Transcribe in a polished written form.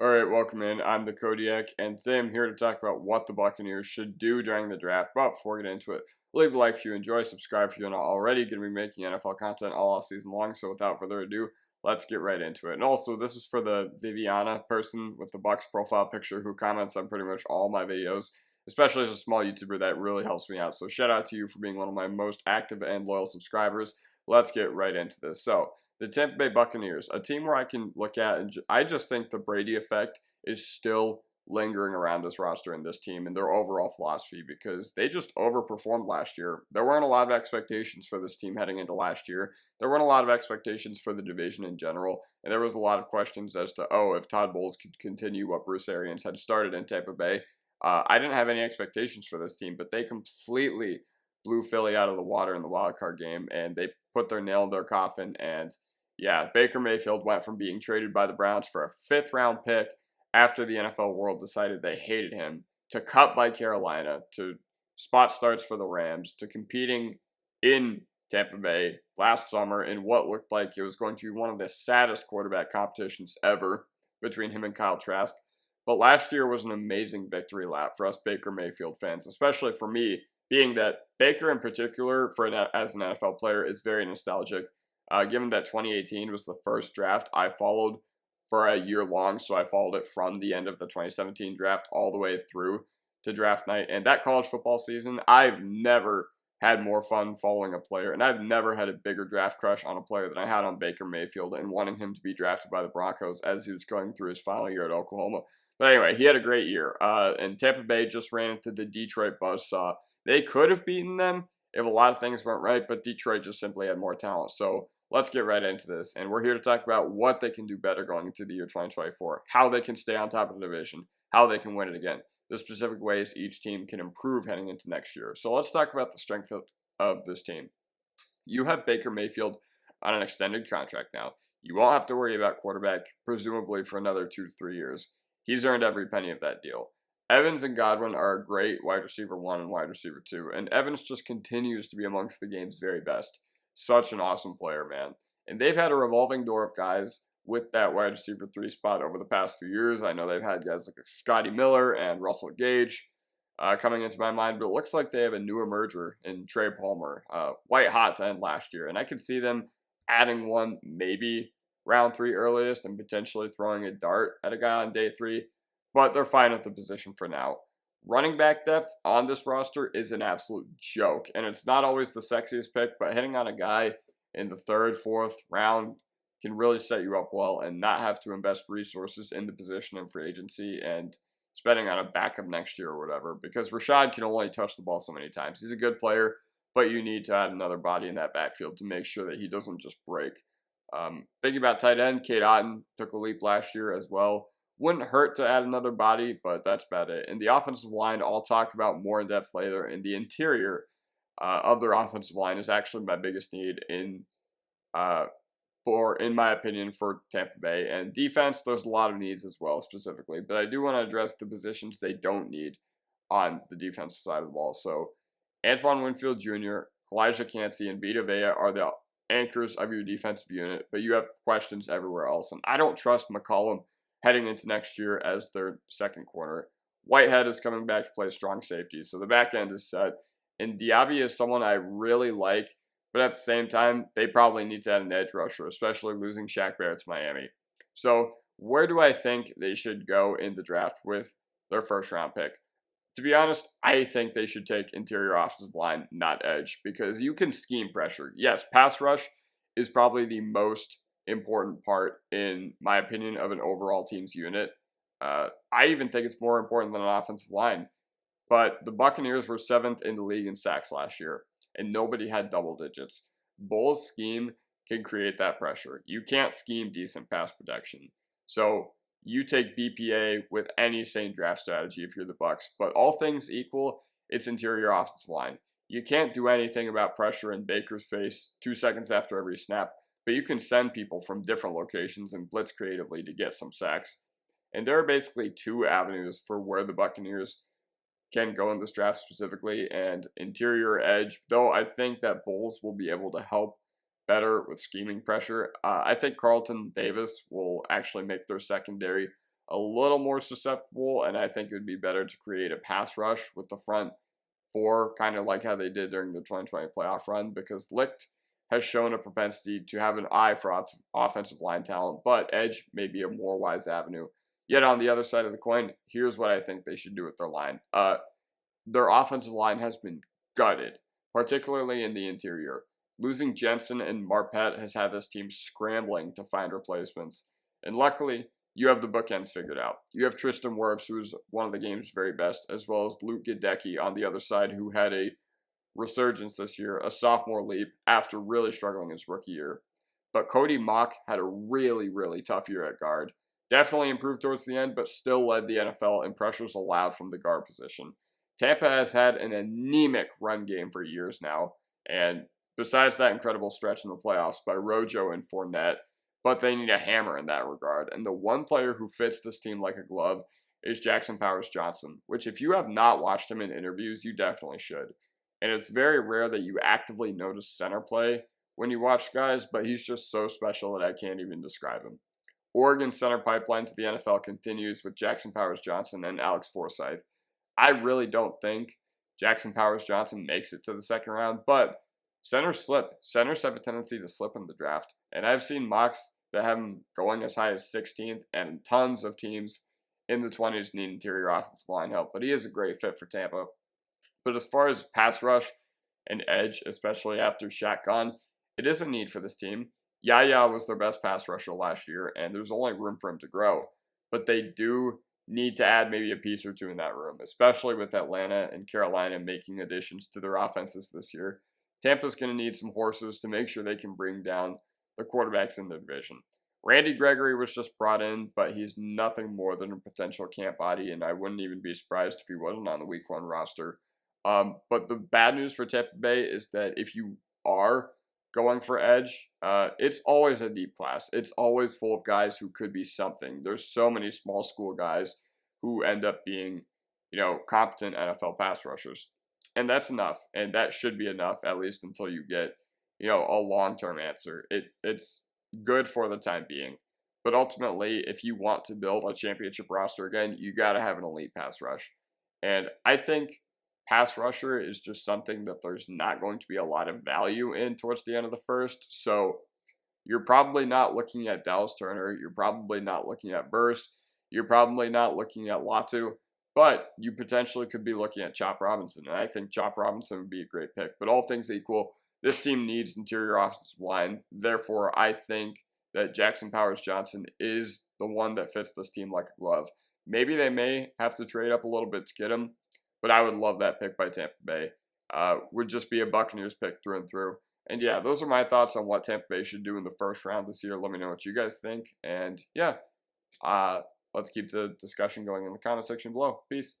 All right, welcome in. I'm the Kodiak, and today I'm here to talk about what the Buccaneers should do during the draft. But before we get into it, leave a like if you enjoy, subscribe if you're not already. Going to be making NFL content all season long, so without further ado, let's get right into it. And also, this is for the Viviana person with the Bucs profile picture who comments on pretty much all my videos, especially as a small YouTuber. That really helps me out. So shout out to you for being one of my most active and loyal subscribers. Let's get right into this. So, the Tampa Bay Buccaneers, a team where I can look at, and I just think the Brady effect is still lingering around this roster and this team and their overall philosophy because they just overperformed last year. There weren't a lot of expectations for this team heading into last year. There weren't a lot of expectations for the division in general, and there was a lot of questions as to, if Todd Bowles could continue what Bruce Arians had started in Tampa Bay. I didn't have any expectations for this team, but they completely blew Philly out of the water in the wild card game, and they put their nail in their coffin. And yeah, Baker Mayfield went from being traded by the Browns for a fifth-round pick after the NFL world decided they hated him, to cut by Carolina, to spot starts for the Rams, to competing in Tampa Bay last summer in what looked like it was going to be one of the saddest quarterback competitions ever between him and Kyle Trask. But last year was an amazing victory lap for us Baker Mayfield fans, especially for me, being that Baker in particular, as an NFL player, is very nostalgic. Given that 2018 was the first draft I followed for a year long, so I followed it from the end of the 2017 draft all the way through to draft night. And that college football season, I've never had more fun following a player, and I've never had a bigger draft crush on a player than I had on Baker Mayfield and wanting him to be drafted by the Broncos as he was going through his final year at Oklahoma. But anyway, he had a great year, and Tampa Bay just ran into the Detroit buzzsaw. They could have beaten them if a lot of things went right, but Detroit just simply had more talent. So let's get right into this, and we're here to talk about what they can do better going into the year 2024, how they can stay on top of the division, how they can win it again, the specific ways each team can improve heading into next year. So let's talk about the strength of this team. You have Baker Mayfield on an extended contract now. You won't have to worry about quarterback, presumably for another 2 to 3 years. He's earned every penny of that deal. Evans and Godwin are a great wide receiver 1 and wide receiver 2, and Evans just continues to be amongst the game's very best. Such an awesome player, man. And they've had a revolving door of guys with that wide receiver 3 spot over the past few years. I know they've had guys like Scotty Miller and Russell Gage coming into my mind, but it looks like they have a new emerger in Trey Palmer, white hot to end last year. And I could see them adding one maybe round 3 earliest and potentially throwing a dart at a guy on day 3, but they're fine at the position for now. Running back depth on this roster is an absolute joke, and it's not always the sexiest pick, but hitting on a guy in the 3rd, 4th round can really set you up well and not have to invest resources in the position in free agency and spending on a backup next year or whatever, because Rashad can only touch the ball so many times. He's a good player, but you need to add another body in that backfield to make sure that he doesn't just break. Thinking about tight end, Cade Otton took a leap last year as well. Wouldn't hurt to add another body, but that's about it. And the offensive line, I'll talk about more in depth later. And the interior of their offensive line is actually my biggest need in my opinion, for Tampa Bay. And defense, there's a lot of needs as well, specifically. But I do want to address the positions they don't need on the defensive side of the ball. So Antoine Winfield Jr., Elijah Cansey, and Vita Vea are the anchors of your defensive unit, but you have questions everywhere else. And I don't trust McCollum heading into next year as their second corner. Whitehead is coming back to play strong safety, so the back end is set. And Diaby is someone I really like, but at the same time, they probably need to add an edge rusher, especially losing Shaq Barrett to Miami. So where do I think they should go in the draft with their first round pick? To be honest, I think they should take interior offensive line, not edge, because you can scheme pressure. Yes, pass rush is probably the most important part, in my opinion, of an overall team's unit. I even think it's more important than an offensive line. But the Buccaneers were 7th in the league in sacks last year, and nobody had double digits. Bowles' scheme can create that pressure. You can't scheme decent pass protection. So you take BPA with any sane draft strategy if you're the Bucs. But all things equal, it's interior offensive line. You can't do anything about pressure in Baker's face 2 seconds after every snap, but you can send people from different locations and blitz creatively to get some sacks. And there are basically 2 avenues for where the Buccaneers can go in this draft specifically, and interior edge, though I think that Bowles will be able to help better with scheming pressure. I think Carlton Davis will actually make their secondary a little more susceptible, and I think it would be better to create a pass rush with the front four, kind of like how they did during the 2020 playoff run, because Licht has shown a propensity to have an eye for offensive line talent, but edge may be a more wise avenue. Yet on the other side of the coin, here's what I think they should do with their line. Their offensive line has been gutted, particularly in the interior. Losing Jensen and Marpet has had this team scrambling to find replacements. And luckily, you have the bookends figured out. You have Tristan Wirfs, who's one of the game's very best, as well as Luke Gadecki on the other side, who had a resurgence this year, a sophomore leap after really struggling his rookie year. But Cody Mock had a really, really tough year at guard. Definitely improved towards the end, but still led the NFL in pressures allowed from the guard position. Tampa has had an anemic run game for years now, and besides that incredible stretch in the playoffs by Rojo and Fournette, but they need a hammer in that regard. And the one player who fits this team like a glove is Jackson Powers-Johnson, which if you have not watched him in interviews, you definitely should. And it's very rare that you actively notice center play when you watch guys, but he's just so special that I can't even describe him. Oregon's center pipeline to the NFL continues with Jackson Powers-Johnson and Alex Forsyth. I really don't think Jackson Powers-Johnson makes it to the second round, but centers slip. Centers have a tendency to slip in the draft. And I've seen mocks that have him going as high as 16th, and tons of teams in the 20s need interior offensive line help. But he is a great fit for Tampa. But as far as pass rush and edge, especially after Shaq gone, it is a need for this team. Yaya was their best pass rusher last year, and there's only room for him to grow. But they do need to add maybe a piece or two in that room, especially with Atlanta and Carolina making additions to their offenses this year. Tampa's going to need some horses to make sure they can bring down the quarterbacks in the division. Randy Gregory was just brought in, but he's nothing more than a potential camp body, and I wouldn't even be surprised if he wasn't on the Week 1 roster. But the bad news for Tampa Bay is that if you are going for edge, it's always a deep class. It's always full of guys who could be something. There's so many small school guys who end up being, competent NFL pass rushers. And that's enough. And that should be enough, at least until you get, a long-term answer. It's good for the time being. But ultimately, if you want to build a championship roster again, you got to have an elite pass rush. And I think pass rusher is just something that there's not going to be a lot of value in towards the end of the first. So you're probably not looking at Dallas Turner. You're probably not looking at Burst. You're probably not looking at Latu. But you potentially could be looking at Chop Robinson. And I think Chop Robinson would be a great pick. But all things equal, this team needs interior offensive line. Therefore, I think that Jackson Powers-Johnson is the one that fits this team like a glove. Maybe they may have to trade up a little bit to get him, but I would love that pick by Tampa Bay. Would just be a Buccaneers pick through and through. And yeah, those are my thoughts on what Tampa Bay should do in the first round this year. Let me know what you guys think. And yeah, let's keep the discussion going in the comment section below. Peace.